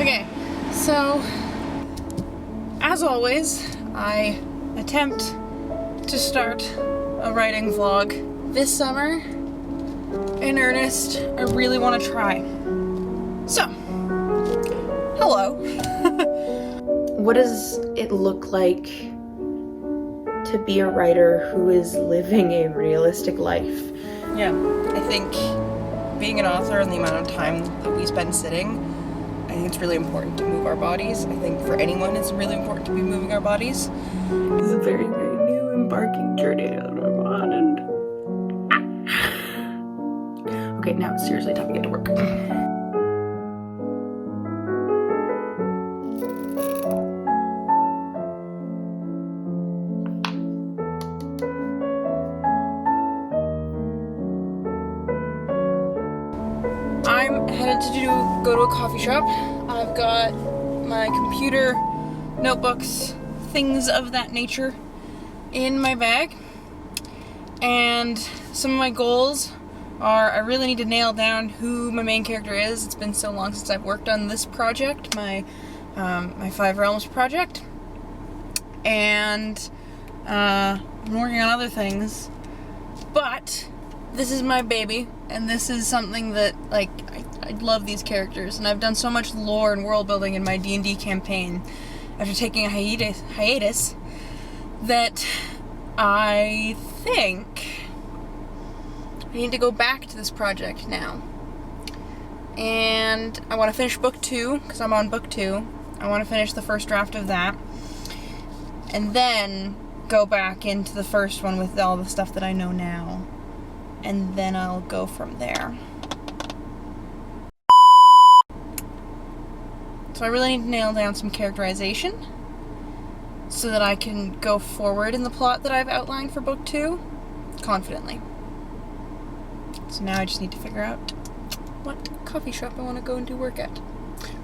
Okay, so as always, I attempt to start a writing vlog. This summer, in earnest, I really want to try. So, hello. What does it look like to be a writer who is living a realistic life? Yeah, I think being an author and the amount of time that we spend sitting, I think it's really important to move our bodies. I think for anyone it's really important to be moving our bodies. This is a very, very new embarking journey that I'm on, and okay, now it's seriously time to get to work. I'm headed to go to a coffee shop. I've got my computer, notebooks, things of that nature in my bag. And some of my goals are I really need to nail down who my main character is. It's been so long since I've worked on this project, my Five Realms project. And I'm working on other things. But this is my baby, and this is something that, like, I love these characters, and I've done so much lore and world building in my D&D campaign after taking a hiatus that I think I need to go back to this project now. And I want to finish book 2, because I'm on book 2. I want to finish the first draft of that, and then go back into the first one with all the stuff that I know now. And then I'll go from there. So I really need to nail down some characterization so that I can go forward in the plot that I've outlined for book 2 confidently. So now I just need to figure out what coffee shop I want to go and do work at.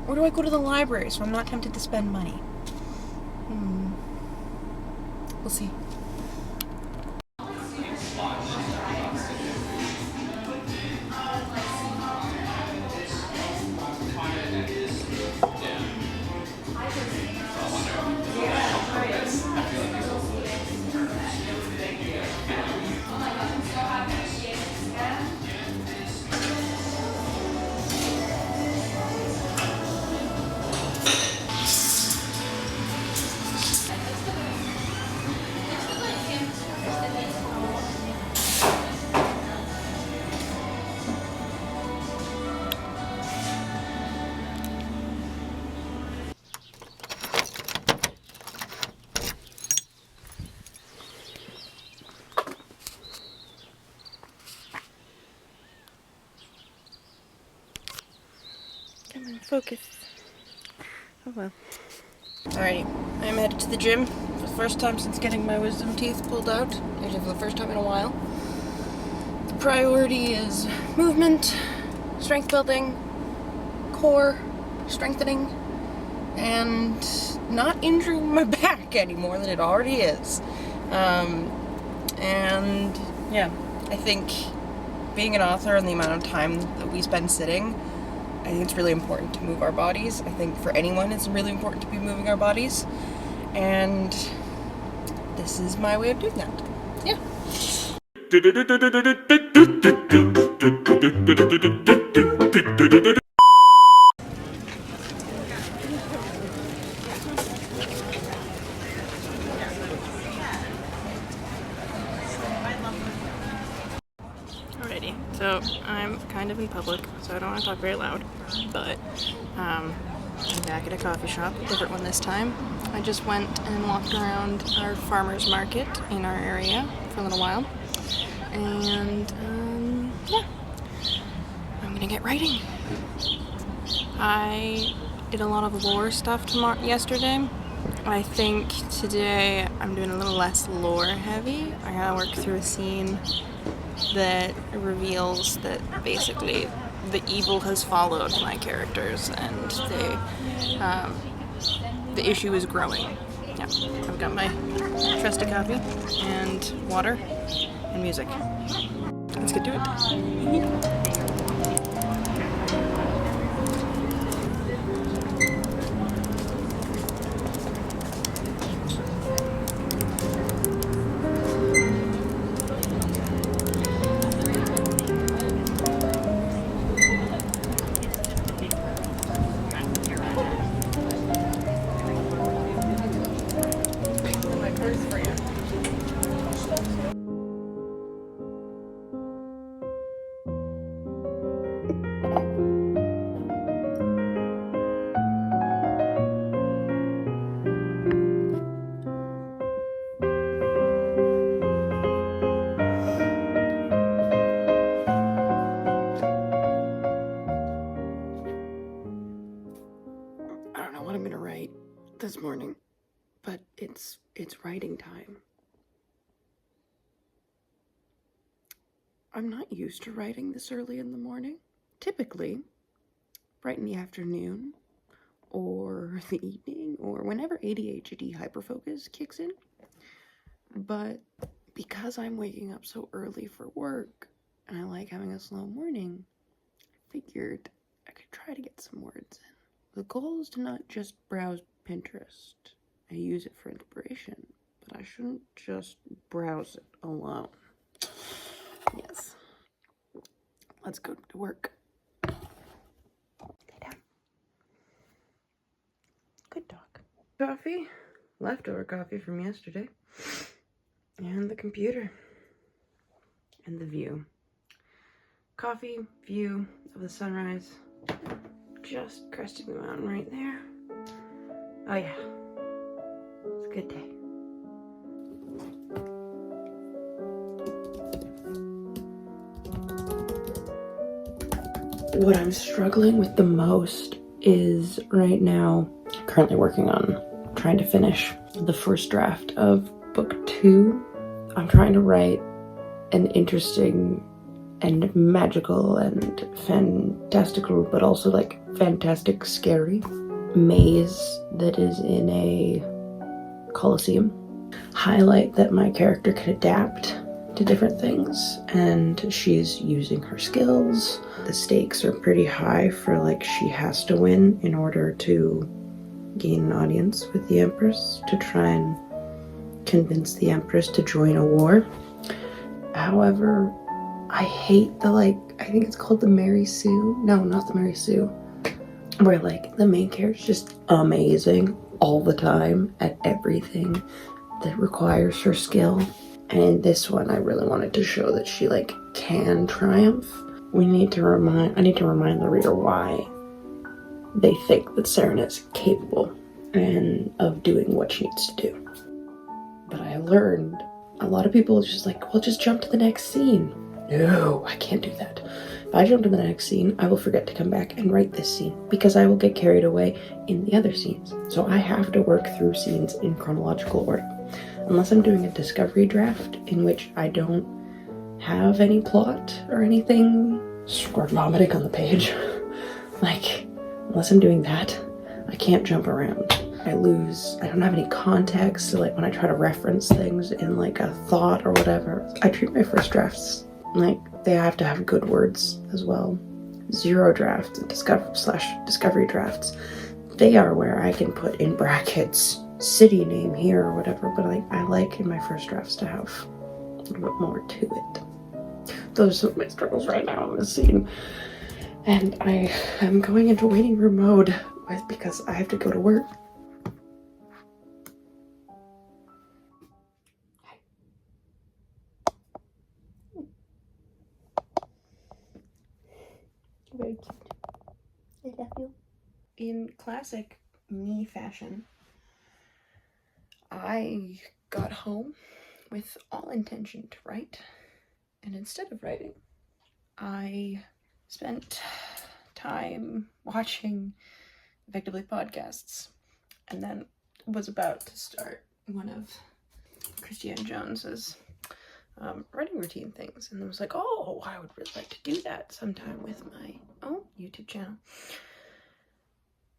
Or do I go to the library so I'm not tempted to spend money? We'll see. Come on, focus. Oh well. Alrighty, I'm headed to the gym for the first time since getting my wisdom teeth pulled out. Actually, for the first time in a while. The priority is movement, strength building, core strengthening, and not injuring my back any more than it already is. And yeah, I think being an author and the amount of time that we spend sitting, I think it's really important to move our bodies. I think for anyone it's really important to be moving our bodies. And this is my way of doing that. Yeah. Alrighty, so I'm kind of in public, so I don't want to talk very loud, but I'm back at a coffee shop, a different one this time. I just went and walked around our farmer's market in our area for a little while, and yeah, I'm gonna get writing. I did a lot of lore stuff yesterday. I think today I'm doing a little less lore heavy. I gotta work through a scene that reveals that basically the evil has followed my characters and the issue is growing. Yeah, I've got my trusty coffee and water and music. Let's get to it. what I'm gonna write this morning, but it's writing time. I'm not used to writing this early in the morning. Typically, right in the afternoon or the evening or whenever ADHD hyperfocus kicks in. But because I'm waking up so early for work and I like having a slow morning, I figured I could try to get some words in. The goal is to not just browse Pinterest. I use it for inspiration, but I shouldn't just browse it alone. Yes. Let's go to work. Lay down. Good dog. Coffee. Leftover coffee from yesterday. And the computer. And the view. Coffee, view of the sunrise. Just cresting the mountain right there. Oh yeah. It's a good day. What I'm struggling with the most is right now, currently working on trying to finish the first draft of book 2. I'm trying to write an interesting and magical and fantastical, but also like fantastic scary maze that is in a coliseum. Highlight that my character can adapt to different things and she's using her skills. The stakes are pretty high for like she has to win in order to gain an audience with the Empress to try and convince the Empress to join a war. However, I hate the I think it's called the Mary Sue. No, not the Mary Sue. Where the main character's just amazing all the time at everything that requires her skill. And in this one, I really wanted to show that she can triumph. I need to remind the reader why they think that Saren is capable and of doing what she needs to do. But I learned a lot of people are just well, just jump to the next scene. No, I can't do that. If I jump to the next scene, I will forget to come back and write this scene because I will get carried away in the other scenes. So I have to work through scenes in chronological order. Unless I'm doing a discovery draft in which I don't have any plot or anything, squirt vomiting on the page. Unless I'm doing that, I can't jump around. I don't have any context, so when I try to reference things in a thought or whatever, I treat my first drafts they have to have good words as well. Zero drafts and discovery drafts, they are where I can put in brackets city name here or whatever, but I like in my first drafts to have a little bit more to it. Those are some of my struggles right now in this scene. And I am going into waiting room mode because I have to go to work. Very cute. I love you. In classic me fashion, I got home with all intention to write, and instead of writing, I spent time watching effectively podcasts, and then was about to start one of Christiane Jones's writing routine things, and I was oh, I would really like to do that sometime with my own YouTube channel.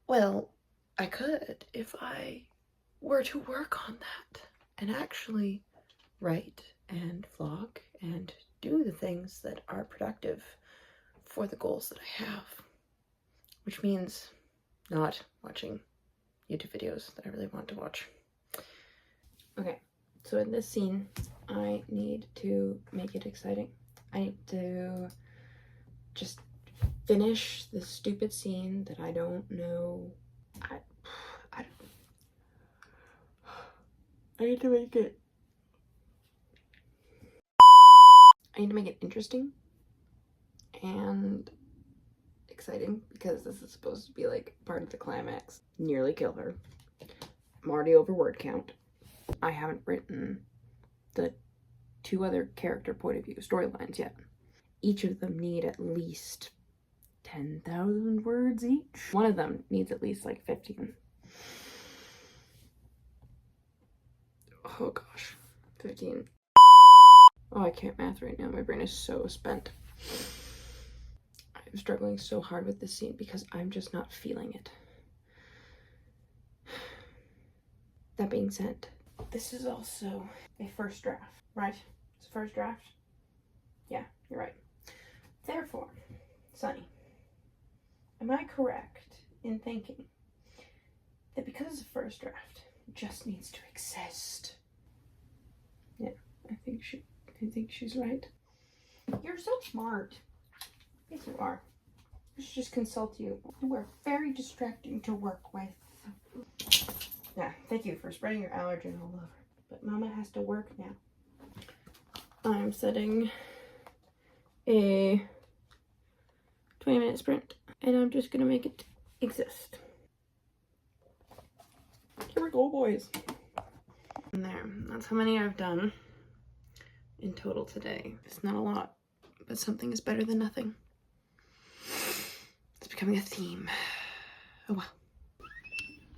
Well, I could if I were to work on that and actually write and vlog and do the things that are productive for the goals that I have, which means not watching YouTube videos that I really want to watch. Okay, so in this scene, I need to make it exciting. I need to just finish this stupid scene that I don't know. I need to make it. I need to make it interesting and exciting because this is supposed to be part of the climax. Nearly kill her. I'm already over word count. I haven't written the 2 other character point of view storylines yet. Each of them need at least 10,000 words each. One of them needs at least 15. Oh gosh, 15. Oh, I can't math right now. My brain is so spent. I'm struggling so hard with this scene because I'm just not feeling it. That being said, this is also a first draft, right? It's a first draft? Yeah, you're right. Therefore, Sunny, am I correct in thinking that because it's a first draft, it just needs to exist? Yeah, I think she's right. You're so smart. Yes, you are. I should just consult you. You are very distracting to work with. Yeah, thank you for spreading your allergen all over. But Mama has to work now. I'm setting a 20-minute sprint, and I'm just gonna make it exist. Here we go, boys. And there, that's how many I've done in total today. It's not a lot, but something is better than nothing. It's becoming a theme. Oh wow.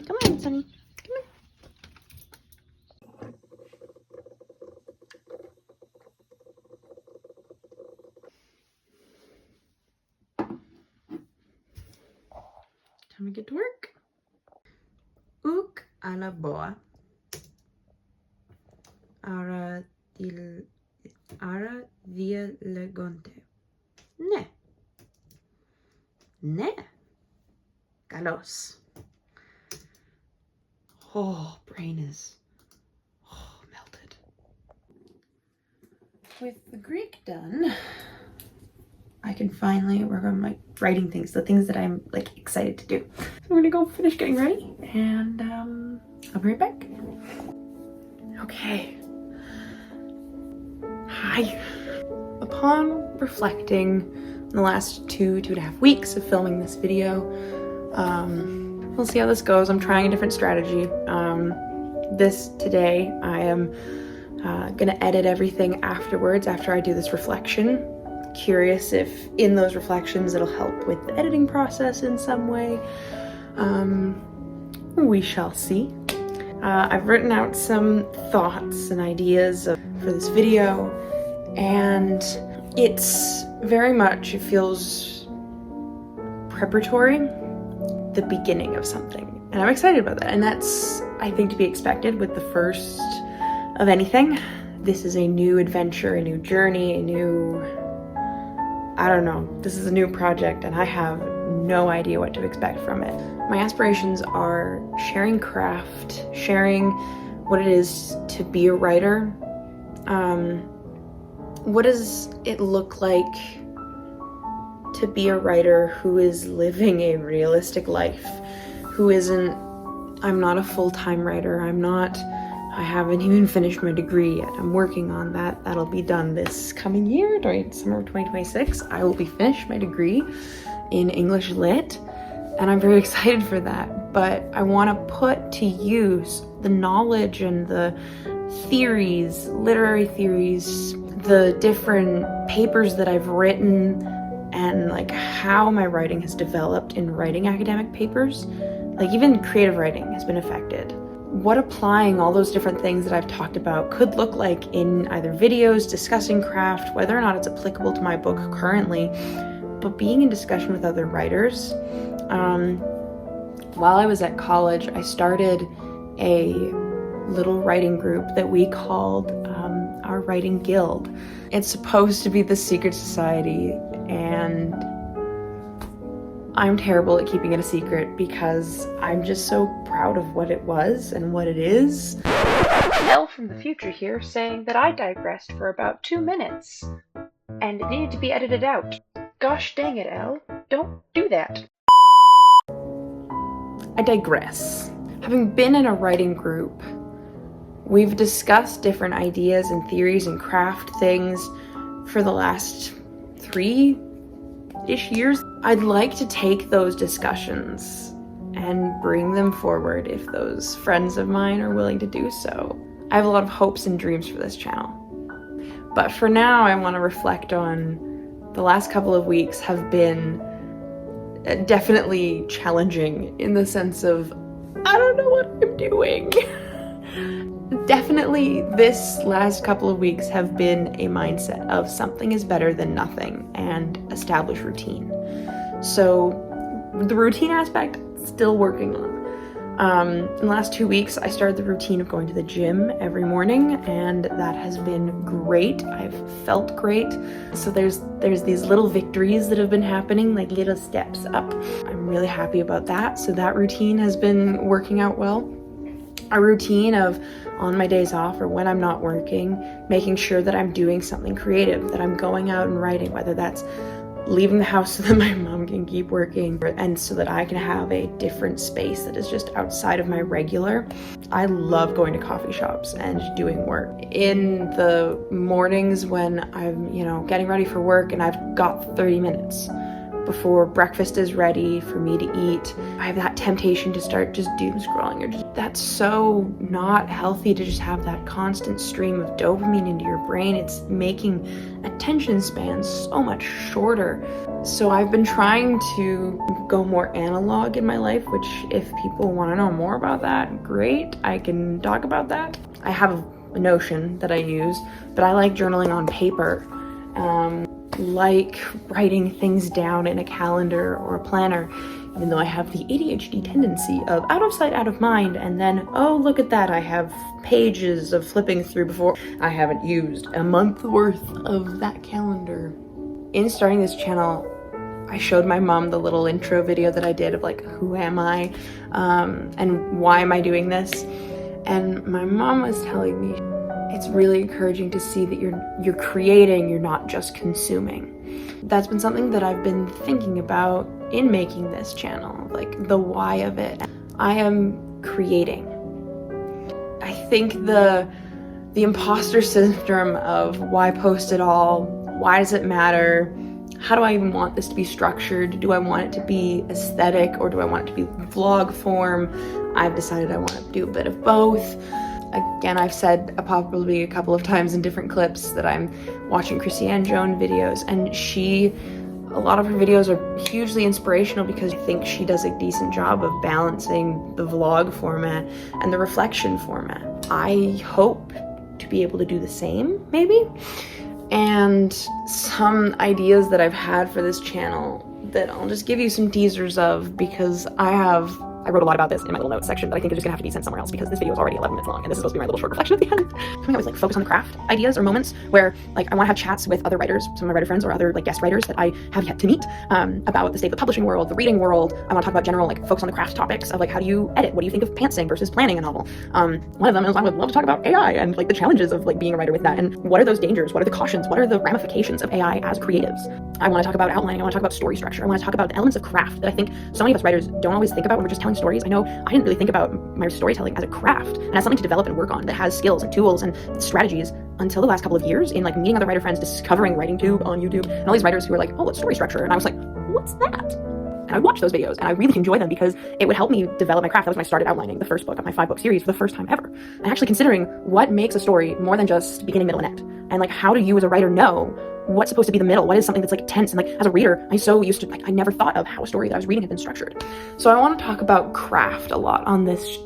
Come on, Sunny. Come on. Time to get to work. Uk a la boa. Ara via legonte. Ne. Ne. Galos. Oh, brain is melted. With the Greek done, I can finally work on my writing things, the things that I'm like excited to do. So we're gonna go finish getting ready, and I'll be right back. Okay. Hi. Upon reflecting on the last 2.5 weeks of filming this video, we'll see how this goes. I'm trying a different strategy. Today I am gonna edit everything afterwards after I do this reflection. Curious if in those reflections it'll help with the editing process in some way. We shall see. I've written out some thoughts and ideas for this video, and it's very much, it feels preparatory, the beginning of something. And I'm excited about that. And that's, I think, to be expected with the first of anything. This is a new adventure, a new journey, I don't know, this is a new project, and I have no idea what to expect from it. My aspirations are sharing craft, sharing what it is to be a writer. What does it look like to be a writer who is living a realistic life, who isn't, I'm not a full-time writer, I haven't even finished my degree yet. I'm working on that. That'll be done this coming year, summer of 2026. I will be finished my degree in English Lit, and I'm very excited for that. But I want to put to use the knowledge and the theories, literary theories, the different papers that I've written, and like how my writing has developed in writing academic papers. Like even creative writing has been affected. What applying all those different things that I've talked about could look like in either videos discussing craft, whether or not it's applicable to my book currently, but being in discussion with other writers. While I was at college, I started a little writing group that we called our Writing Guild. It's supposed to be the secret society, and I'm terrible at keeping it a secret because I'm just so proud of what it was and what it is. Elle from the future here saying that I digressed for about 2 minutes and it needed to be edited out. Gosh dang it, Elle. Don't do that. I digress. Having been in a writing group, we've discussed different ideas and theories and craft things for the last 3-ish years. I'd like to take those discussions and bring them forward if those friends of mine are willing to do so. I have a lot of hopes and dreams for this channel. But for now, I want to reflect on the last couple of weeks have been definitely challenging in the sense of I don't know what I'm doing. Definitely this last couple of weeks have been a mindset of something is better than nothing and establish routine. So the routine aspect, still working on. In the last 2 weeks, I started the routine of going to the gym every morning, and that has been great. I've felt great. So there's these little victories that have been happening, like little steps up. I'm really happy about that. So that routine has been working out well. A routine of on my days off or when I'm not working, making sure that I'm doing something creative, that I'm going out and writing, whether that's leaving the house so that my mom can keep working and so that I can have a different space that is just outside of my regular. I love going to coffee shops and doing work. In the mornings when I'm, getting ready for work and I've got 30 minutes before breakfast is ready for me to eat, I have that temptation to start just doom scrolling. That's so not healthy to just have that constant stream of dopamine into your brain. It's making attention spans so much shorter. So I've been trying to go more analog in my life, which if people want to know more about that, great, I can talk about that. I have a Notion that I use, but I like journaling on paper. Like writing things down in a calendar or a planner, even though I have the ADHD tendency of out of sight, out of mind, and then, oh, look at that, I have pages of flipping through before I haven't used a month worth of that calendar. In starting this channel, I showed my mom the little intro video that I did of like, who am I, and why am I doing this? And my mom was telling me, it's really encouraging to see that you're creating, you're not just consuming. That's been something that I've been thinking about in making this channel, like the why of it. I am creating. I think the imposter syndrome of why post it all, why does it matter, how do I even want this to be structured, do I want it to be aesthetic or do I want it to be vlog form? I've decided I want to do a bit of both. Again, I've said probably a couple of times in different clips that I'm watching Chrissy-Anne Jones videos, and a lot of her videos are hugely inspirational because I think she does a decent job of balancing the vlog format and the reflection format. I hope to be able to do the same, maybe. And some ideas that I've had for this channel that I'll just give you some teasers of, because I wrote a lot about this in my little notes section, but I think they're just gonna have to be sent somewhere else because this video is already 11 minutes long and this is supposed to be my little short reflection at the end. I always focus on the craft ideas or moments where I want to have chats with other writers, some of my writer friends or other guest writers that I have yet to meet, about the state of the publishing world, the reading world. I want to talk about general focus on the craft topics of how do you edit? What do you think of pantsing versus planning a novel? One of them is I would love to talk about AI and the challenges of being a writer with that, and what are those dangers? What are the cautions? What are the ramifications of AI as creatives? I want to talk about outlining. I want to talk about story structure. I want to talk about the elements of craft that I think so many of us writers don't always think about when we're just telling stories. I know I didn't really think about my storytelling as a craft and as something to develop and work on that has skills and tools and strategies until the last couple of years in meeting other writer friends, discovering WritingTube on YouTube, and all these writers who are oh, what's story structure? And I was like, what's that? And I would watch those videos and I really enjoy them because it would help me develop my craft. That was when I started outlining the first book of my 5-book series for the first time ever. And actually considering what makes a story more than just beginning, middle, and end. And how do you as a writer know what's supposed to be the middle? What is something that's tense? And as a reader, I'm so used to I never thought of how a story that I was reading had been structured. So I want to talk about craft a lot on this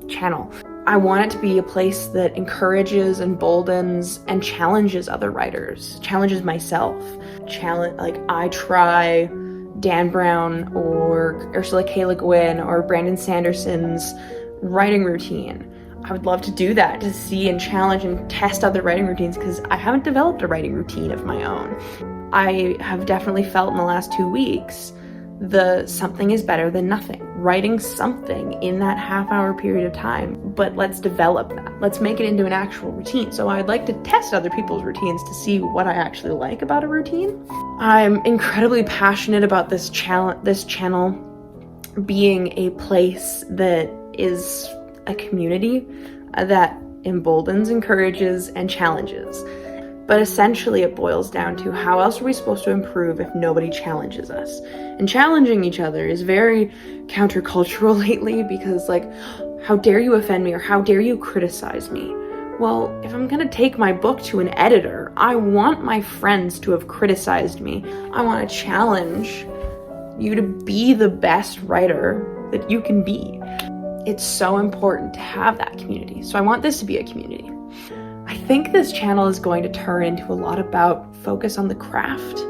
channel. I want it to be a place that encourages, emboldens, and challenges other writers, challenges myself. I try Dan Brown or Ursula K. Le Guin or Brandon Sanderson's writing routine. I would love to do that, to see and challenge and test other writing routines, because I haven't developed a writing routine of my own. I have definitely felt in the last 2 weeks something is better than nothing. Writing something in that half-hour period of time, but let's develop that. Let's make it into an actual routine. So I'd like to test other people's routines to see what I actually like about a routine. I'm incredibly passionate about this channel being a place that is a community that emboldens, encourages, and challenges. But essentially it boils down to how else are we supposed to improve if nobody challenges us? And challenging each other is very countercultural lately because how dare you offend me or how dare you criticize me? Well, if I'm gonna take my book to an editor, I want my friends to have criticized me. I want to challenge you to be the best writer that you can be. it's so important to have that community. So I want this to be a community. I think this channel is going to turn into a lot about focus on the craft,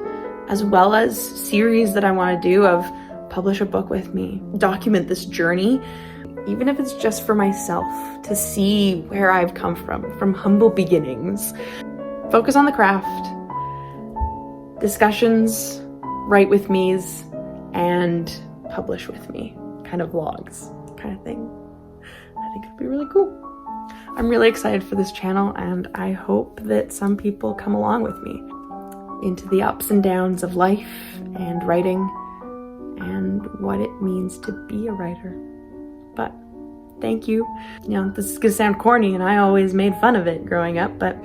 as well as series that I want to do of publish a book with me, document this journey, even if it's just for myself, to see where I've come from humble beginnings. Focus on the craft, discussions, write with me's, and publish with me, kind of vlogs, kind of thing. I think it'd be really cool. I'm really excited for this channel, and I hope that some people come along with me into the ups and downs of life and writing and what it means to be a writer. But thank you. You know, this is gonna sound corny, and I always made fun of it growing up, but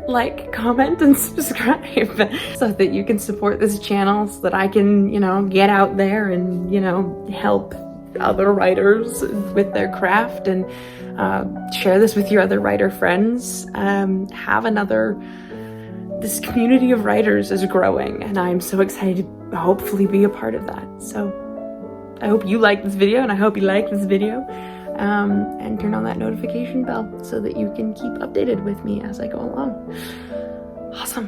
like, comment, and subscribe so that you can support this channel, so that I can, you know, get out there and, you know, help other writers with their craft, and share this with your other writer friends. This community of writers is growing, and I'm so excited to hopefully be a part of that. So I hope you like this video, and I hope you like this video, and turn on that notification bell so that you can keep updated with me as I go along. Awesome.